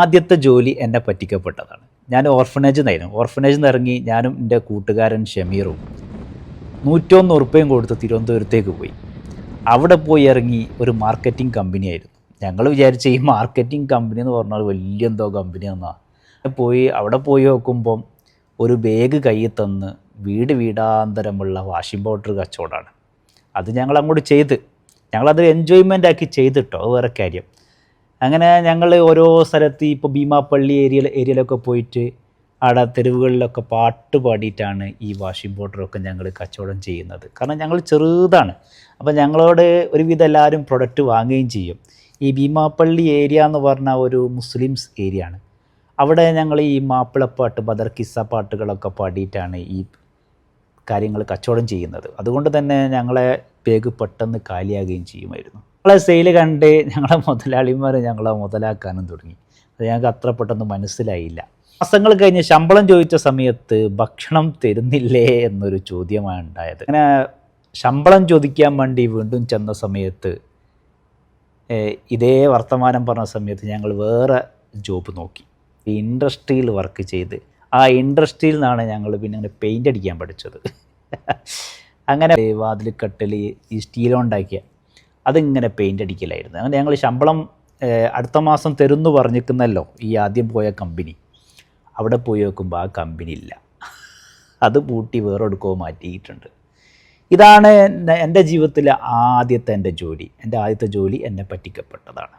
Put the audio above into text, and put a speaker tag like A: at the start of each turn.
A: ആദ്യത്തെ ജോലി എന്നെ പറ്റിക്കപ്പെട്ടതാണ്. ഞാൻ ഓർഫനേജിൽ നിന്നായിരുന്നു. ഓർഫനേജിൽ നിന്ന് ഇറങ്ങി ഞാനും എൻ്റെ കൂട്ടുകാരൻ ഷമീറും 101 ഉറുപ്പ്യയും കൊടുത്ത് തിരുവനന്തപുരത്തേക്ക് പോയി. അവിടെ പോയി ഇറങ്ങി ഒരു മാർക്കറ്റിംഗ് കമ്പനിയായിരുന്നു. ഞങ്ങൾ വിചാരിച്ച ഈ മാർക്കറ്റിംഗ് കമ്പനി എന്ന് പറഞ്ഞാൽ വലിയ എന്തോ കമ്പനിയാണെന്നാണ്. അവിടെ പോയി നോക്കുമ്പം ഒരു ബാഗ് കയ്യിൽ തന്ന് വീടാന്തരമുള്ള വാഷിംഗ് പൗഡർ കച്ചവടമാണ്. അത് ഞങ്ങളങ്ങോട്ട് ചെയ്ത് ഞങ്ങളത് എൻജോയ്മെൻ്റ് ആക്കി ചെയ്തിട്ടോ, അത് വേറെ കാര്യം. അങ്ങനെ ഞങ്ങൾ ഓരോ സ്ഥലത്ത് ഇപ്പോൾ ഭീമാപ്പള്ളി ഏരിയയിലൊക്കെ പോയിട്ട് അവിടെ തെരുവുകളിലൊക്കെ പാട്ട് പാടിയിട്ടാണ് ഈ വാഷിംഗ് പൗഡറൊക്കെ ഞങ്ങൾ കച്ചവടം ചെയ്യുന്നത്. കാരണം ഞങ്ങൾ ചെറുതാണ്. അപ്പോൾ ഞങ്ങളോട് ഒരുവിധം എല്ലാവരും പ്രൊഡക്റ്റ് വാങ്ങുകയും ചെയ്യും. ഈ ഭീമാപ്പള്ളി ഏരിയ എന്ന് പറഞ്ഞാൽ ഒരു മുസ്ലിംസ് ഏരിയ ആണ്. അവിടെ ഞങ്ങൾ ഈ മാപ്പിളപ്പാട്ട്, ബദർക്കിസ്സ പാട്ടുകളൊക്കെ പാടിയിട്ടാണ് ഈ കാര്യങ്ങൾ കച്ചവടം ചെയ്യുന്നത്. അതുകൊണ്ട് തന്നെ ഞങ്ങളെ പേഗ് പെട്ടെന്ന് കാലിയാകുകയും ചെയ്യുമായിരുന്നു. ഞങ്ങളെ സെയിൽ കണ്ട് ഞങ്ങളെ മുതലാളിമാർ ഞങ്ങളെ മുതലാക്കാനും തുടങ്ങി. അത് ഞങ്ങൾക്ക് അത്ര പെട്ടെന്ന് മനസ്സിലായില്ല. മാസങ്ങൾ കഴിഞ്ഞ് ശമ്പളം ചോദിച്ച സമയത്ത് ഭക്ഷണം തരുന്നില്ലേ എന്നൊരു ചോദ്യമാണ് ഉണ്ടായത്. അങ്ങനെ ശമ്പളം ചോദിക്കാൻ വേണ്ടി വീണ്ടും ചെന്ന സമയത്ത് ഇതേ വർത്തമാനം പറഞ്ഞ സമയത്ത് ഞങ്ങൾ വേറെ ജോബ് നോക്കി. ഈ ഇൻഡസ്ട്രിയിൽ വർക്ക് ചെയ്ത് ആ ഇൻഡസ്ട്രിയിൽ നിന്നാണ് ഞങ്ങൾ പിന്നെ അങ്ങനെ പെയിൻ്റ് അടിക്കാൻ പഠിച്ചത്. അങ്ങനെ വാതിൽക്കട്ടിൽ ഈ സ്റ്റീൽ ഉണ്ടാക്കിയ അതിങ്ങനെ പെയിൻ്റ് അടിക്കലായിരുന്നു. അങ്ങനെ ഞങ്ങൾ ശമ്പളം അടുത്ത മാസം തരുമെന്ന് പറഞ്ഞിരിക്കുന്നല്ലോ ഈ ആദ്യം പോയ കമ്പനി. അവിടെ പോയി നോക്കുമ്പോൾ ആ കമ്പനി ഇല്ല, അത് പൂട്ടി വേറെ എടുക്കോ മാറ്റിയിട്ടുണ്ട്. ഇതാണ് എൻ്റെ ജീവിതത്തിലെ ആദ്യത്തെ ജോലി. എൻ്റെ ആദ്യത്തെ ജോലി എന്നെ പറ്റിക്കപ്പെട്ടതാണ്.